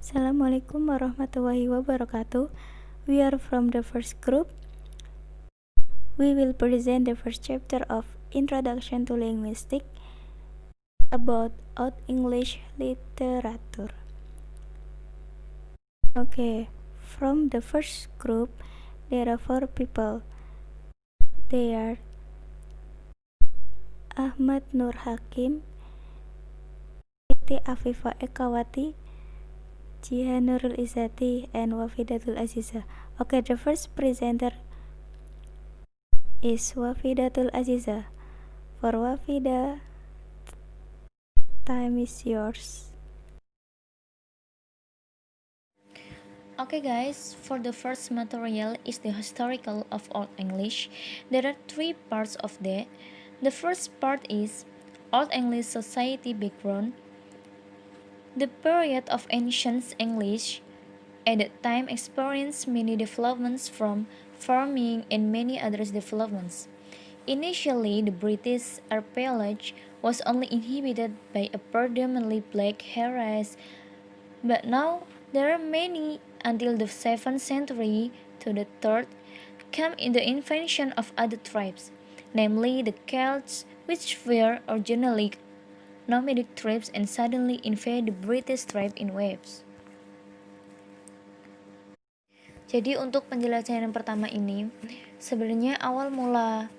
Assalamualaikum warahmatullahi wabarakatuh. We are from the first group. We will present the first chapter of Introduction to Linguistics about Old English literature. Okay, from the first group, there are 4 people. They are Ahmad Nur Hakim, Siti Afifah Ekawati, Jihanurul Izzati, and Wafidatul Aziza. Okay, the first presenter is Wafidatul Aziza. For Wafida, time is yours. Okay guys, for the first material is the historical of Old English. There are 3 parts of that. The first part is Old English society background. The period of ancient English at that time experienced many developments from farming and many other developments. Initially, the British archipelago was only inhabited by a predominantly black race, but now there are many until the 7th century to the 3rd came in the invention of other tribes, namely the Celts, which were originally nomadic tribes and suddenly invade the British tribe in waves. Jadi untuk penjelasan yang pertama ini, sebenarnya awal mula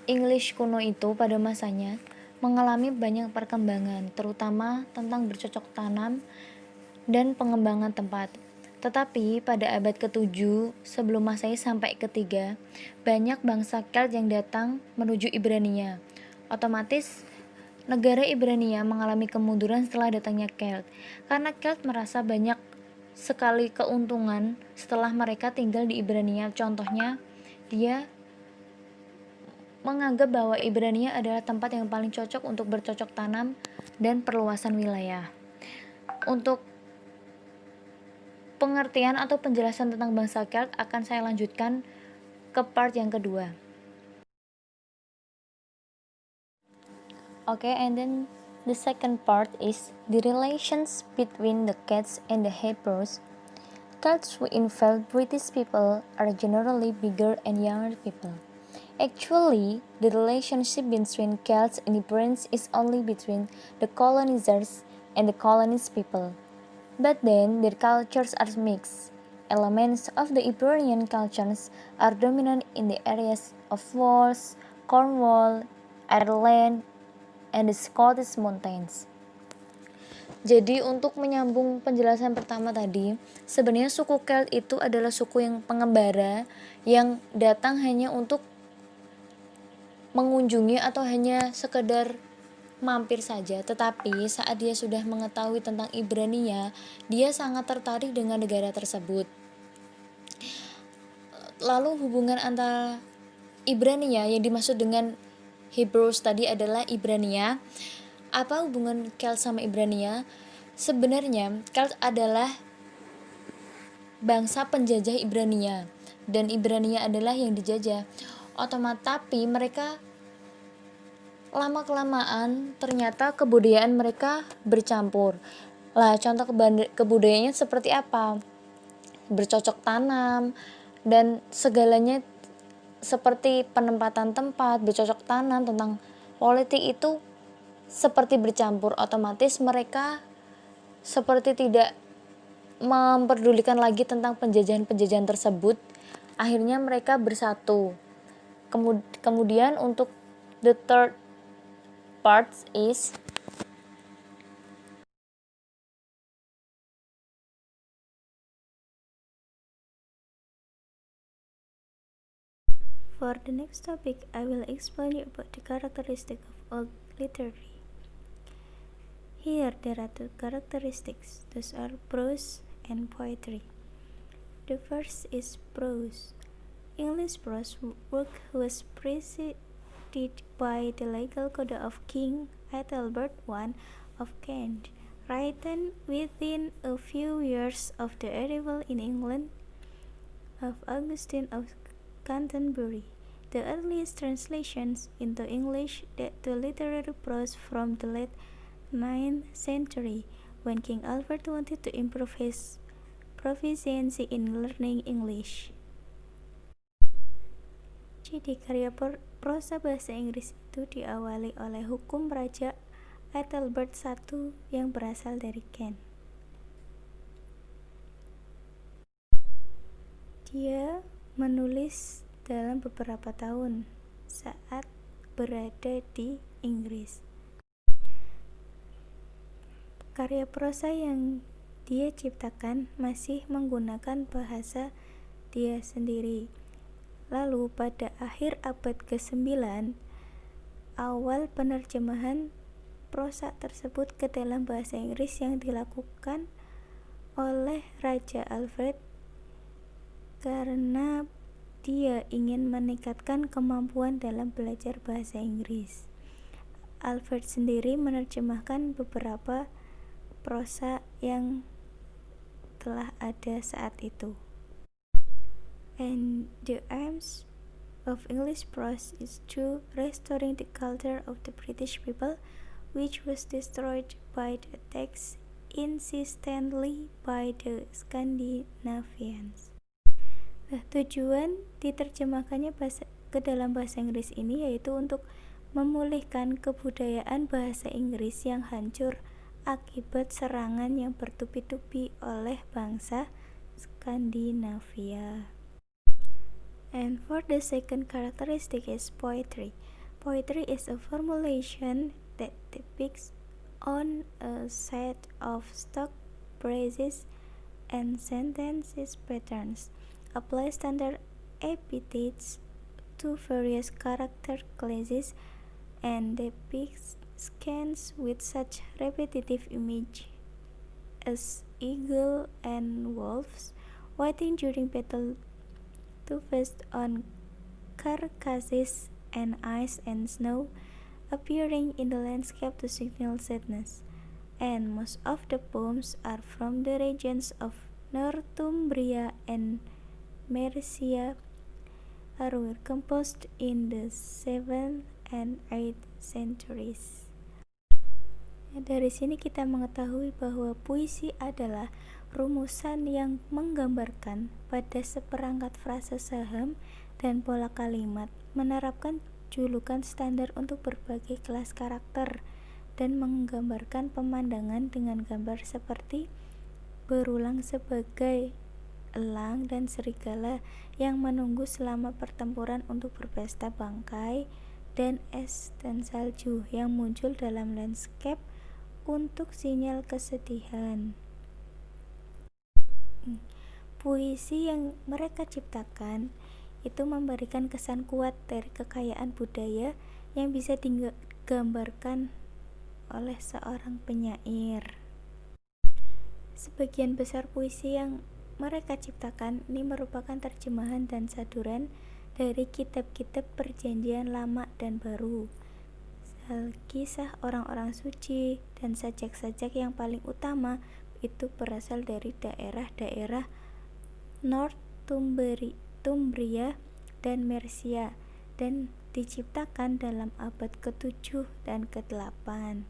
English kuno itu pada masanya mengalami banyak perkembangan, terutama tentang bercocok tanam dan pengembangan tempat. Tetapi pada abad ke-7 sebelum Masehi sampai ke-3, banyak bangsa Celt yang datang menuju Ibrania. Otomatis negara Ibrania mengalami kemunduran setelah datangnya Celt, karena Celt merasa banyak sekali keuntungan setelah mereka tinggal di Ibrania. Contohnya, dia menganggap bahwa Ibrania adalah tempat yang paling cocok untuk bercocok tanam dan perluasan wilayah. Untuk pengertian atau penjelasan tentang bangsa Celt akan saya lanjutkan ke part yang kedua. Okay, and then the second part is the relations between the Celts and the Hebrews. Celts who invade British people are generally bigger and younger people. Actually, the relationship between Celts and Iberians is only between the colonizers and the colonized people. But then, their cultures are mixed. Elements of the Iberian cultures are dominant in the areas of Wales, Cornwall, Ireland, and the Scottish Mountains. Jadi untuk menyambung penjelasan pertama tadi, sebenarnya suku Celt itu adalah suku yang pengembara yang datang hanya untuk mengunjungi atau hanya sekedar mampir saja. Tetapi saat dia sudah mengetahui tentang Ibrania, dia sangat tertarik dengan negara tersebut. Lalu hubungan antara Ibrania yang dimaksud dengan Hebrews tadi adalah Ibrania. Apa hubungan Celt sama Ibrania? Sebenarnya Celt adalah bangsa penjajah Ibrania dan Ibrania adalah yang dijajah. Tapi mereka lama-kelamaan ternyata kebudayaan mereka bercampur. Lah, contoh kebudayaannya seperti apa? Bercocok tanam dan segalanya seperti penempatan tempat, bercocok tanam, tentang politik itu seperti bercampur. Otomatis mereka seperti tidak memperdulikan lagi tentang penjajahan-penjajahan tersebut. Akhirnya mereka bersatu. Kemudian untuk the third part is For the next topic, I will explain you about the characteristics of old literature. Here there are 2 characteristics, those are prose and poetry. The first is prose. English prose work was preceded by the legal code of King Ethelbert I of Kent, written within a few years of the arrival in England of Augustine of Canterbury. The earliest translations into English date to literary prose from the late 9th century, when King Alfred wanted to improve his proficiency in learning English. Jadi karya prosa bahasa Inggris itu diawali oleh hukum Raja Ethelbert I yang berasal dari Kent. Dia menulis dalam beberapa tahun saat berada di Inggris. Karya prosa yang dia ciptakan masih menggunakan bahasa dia sendiri. Lalu pada akhir abad ke-9, awal penerjemahan prosa tersebut ke dalam bahasa Inggris yang dilakukan oleh Raja Alfred karena dia ingin meningkatkan kemampuan dalam belajar bahasa Inggris. Alfred sendiri menerjemahkan beberapa prosa yang telah ada saat itu. And the aims of English prose is to restoring the culture of the British people, which was destroyed by the attacks insistently by the Scandinavians. Tujuan diterjemahkannya ke dalam bahasa Inggris ini yaitu untuk memulihkan kebudayaan bahasa Inggris yang hancur akibat serangan yang bertubi-tubi oleh bangsa Skandinavia. And for the second characteristic is poetry. Poetry is a formulation that depicts on a set of stock phrases and sentences patterns, applies standard epithets to various character classes, and depicts scenes with such repetitive image as eagle and wolves fighting during battle to feast on carcasses and ice and snow appearing in the landscape to signal sadness. And most of the poems are from the regions of Northumbria and Mercia, were composed in the 7th and 8th centuries. Dari sini kita mengetahui bahwa puisi adalah rumusan yang menggambarkan pada seperangkat frase saham dan pola kalimat, menerapkan julukan standar untuk berbagai kelas karakter, dan menggambarkan pemandangan dengan gambar seperti berulang sebagai elang dan serigala yang menunggu selama pertempuran untuk berpesta bangkai, dan es dan salju yang muncul dalam landscape untuk sinyal kesedihan. Puisi yang mereka ciptakan itu memberikan kesan kuat dari kekayaan budaya yang bisa digambarkan oleh seorang penyair. Sebagian besar puisi yang mereka ciptakan ini merupakan terjemahan dan saduran dari kitab-kitab perjanjian lama dan baru, kisah orang-orang suci, dan sajak-sajak yang paling utama itu berasal dari daerah-daerah Northumbria dan Mercia dan diciptakan dalam abad ke-7 dan ke-8.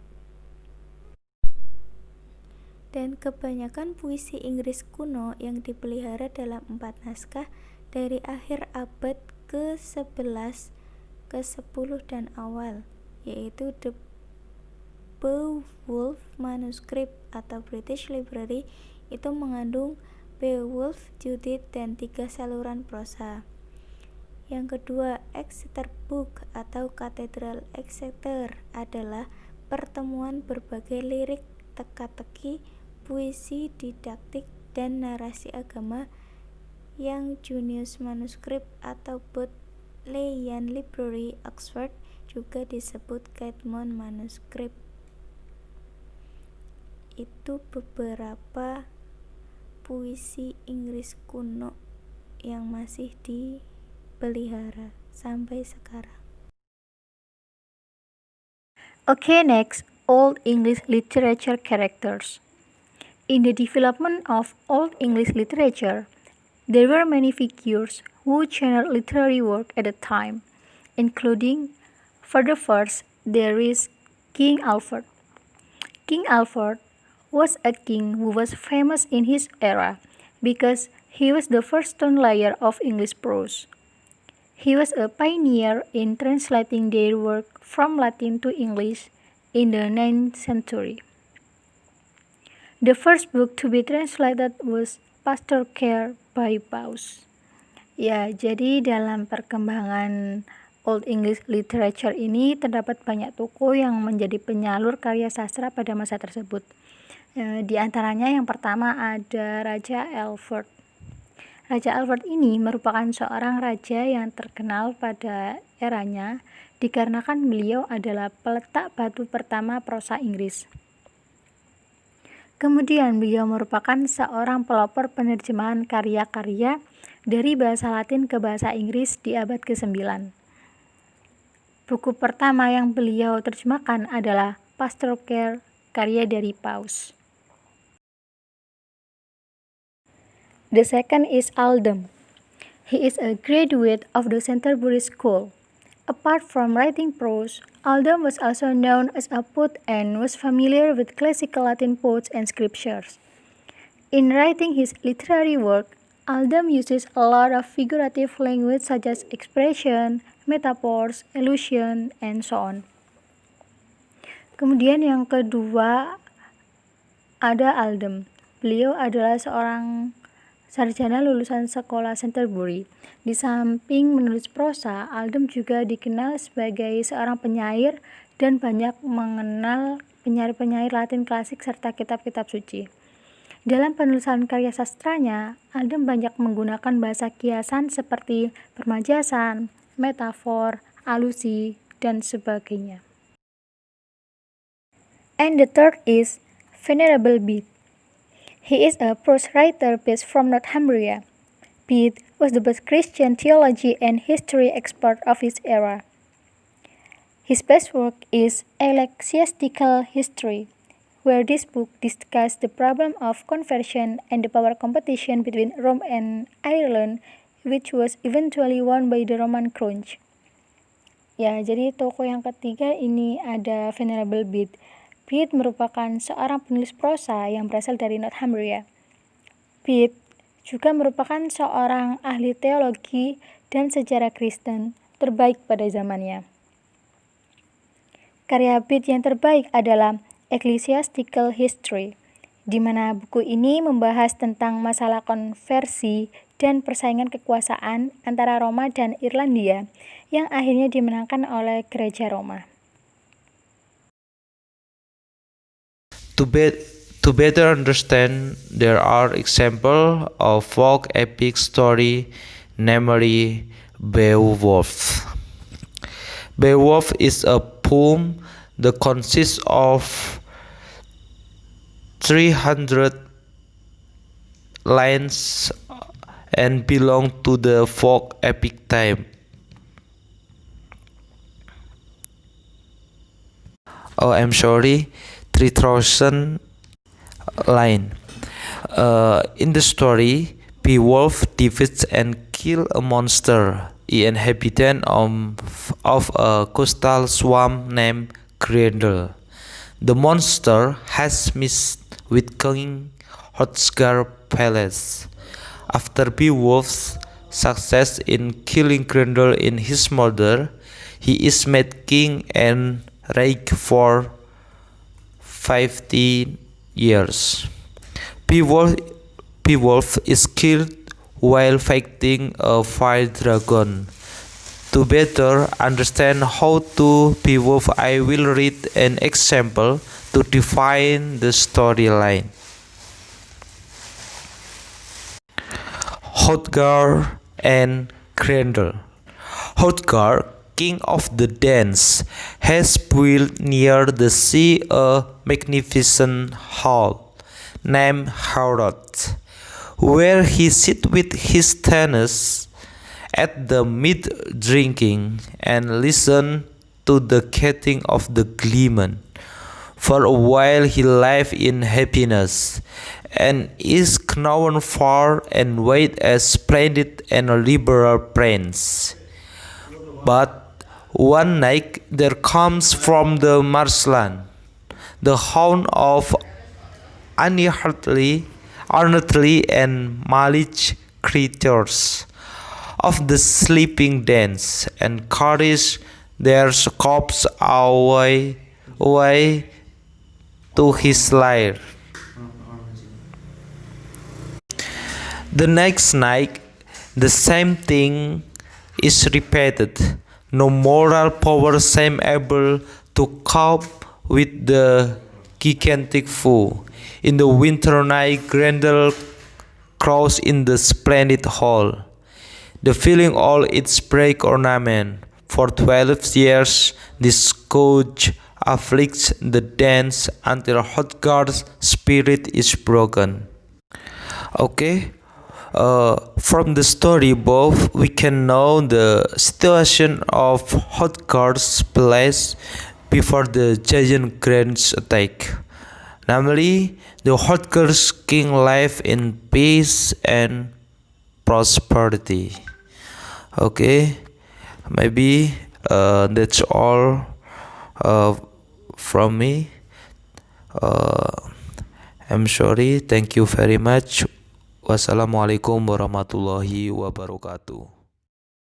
Dan kebanyakan puisi Inggris kuno yang dipelihara dalam 4 naskah dari akhir abad ke-11, ke-10 dan awal, yaitu The Beowulf Manuscript atau British Library, itu mengandung Beowulf, Judith, dan 3 saluran prosa. Yang kedua, Exeter Book atau Katedral Exeter adalah pertemuan berbagai lirik, teka-teki, puisi, didaktik, dan narasi agama yang Junius Manuscript atau Bodleian Library, Oxford, juga disebut Caedmon Manuscript. Itu beberapa puisi Inggris kuno yang masih dipelihara sampai sekarang. Okay, next, Old English literature characters. In the development of Old English literature, there were many figures who channeled literary work at the time, including, for the first, there is King Alfred. King Alfred was a king who was famous in his era because he was the first stone layer of English prose. He was a pioneer in translating their work from Latin to English in the 9th century. The first book to be translated was Pastoral Care by Paus. Ya, jadi dalam perkembangan Old English Literature ini terdapat banyak tokoh yang menjadi penyalur karya sastra pada masa tersebut. Di antaranya yang pertama ada Raja Alfred. Raja Alfred ini merupakan seorang raja yang terkenal pada eranya dikarenakan beliau adalah peletak batu pertama prosa Inggris. Kemudian beliau merupakan seorang pelopor penerjemahan karya-karya dari bahasa Latin ke bahasa Inggris di abad ke-9. Buku pertama yang beliau terjemahkan adalah Pastoral Care, karya dari Paus. The second is Aldhelm. He is a graduate of the Canterbury School. Apart from writing prose, Aldhelm was also known as a poet and was familiar with classical Latin poets and scriptures. In writing his literary work, Aldhelm uses a lot of figurative language such as expression, metaphors, allusion, and so on. Kemudian yang kedua ada Aldhelm. Beliau adalah seorang sarjana lulusan sekolah Canterbury. Di samping menulis prosa, Aldhelm juga dikenal sebagai seorang penyair dan banyak mengenal penyair-penyair Latin klasik serta kitab-kitab suci. Dalam penulisan karya sastranya, Aldhelm banyak menggunakan bahasa kiasan seperti permajasan, metafor, alusi, dan sebagainya. And the third is Venerable Bede. He is a prose writer based from Northumbria. Bede was the best Christian theology and history expert of his era. His best work is Ecclesiastical History, where this book discusses the problem of conversion and the power competition between Rome and Ireland, which was eventually won by the Roman crown. Ya, jadi tokoh yang ketiga ini ada Venerable Bede. Bede merupakan seorang penulis prosa yang berasal dari Northumbria. Bede juga merupakan seorang ahli teologi dan sejarah Kristen terbaik pada zamannya. Karya Bede yang terbaik adalah Ecclesiastical History, di mana buku ini membahas tentang masalah konversi dan persaingan kekuasaan antara Roma dan Irlandia yang akhirnya dimenangkan oleh Gereja Roma. To better understand, there are examples of folk epic story, namely Beowulf. Beowulf is a poem that consists of 300 lines and belong to the folk epic type. Oh, I'm sorry, 3,000 line. In the story, Beowulf defeats and kills a monster, an inhabitant of a coastal swamp named Grendel. The monster has messed with King Hrothgar's palace. After Beowulf's success in killing Grendel and his mother, he is made king and reigns for 50 years. Beowulf is killed while fighting a fire dragon. To better understand how to Beowulf, I will read an example to define the storyline. Hrothgar and Grendel. Hrothgar, king of the Danes, has built near the sea a magnificent hall named Harrods, where he sits with his tenants at the mead drinking and listen to the chatting of the gleemen. For a while he lived in happiness, and is known for and wide as splendid and liberal prince. But one night there comes from the marshland the hound of unearthly and malicious creatures of the sleeping dens and carries their corpse away to his lair. The next night, the same thing is repeated. No moral power seems able to cope with the gigantic foe. In the winter night, Grendel crouches in the splendid hall, the filling all its bright ornament. For 12 years, this scourge afflicts the dance until Hrothgar's spirit is broken. Okay, from the story above, we can know the situation of Hrothgar's palace before the giant Grend's attack. Namely, the Hrothgar's king lived in peace and prosperity. Okay, maybe that's all from me. I'm sorry. Thank you very much. Wassalamualaikum warahmatullahi wabarakatuh.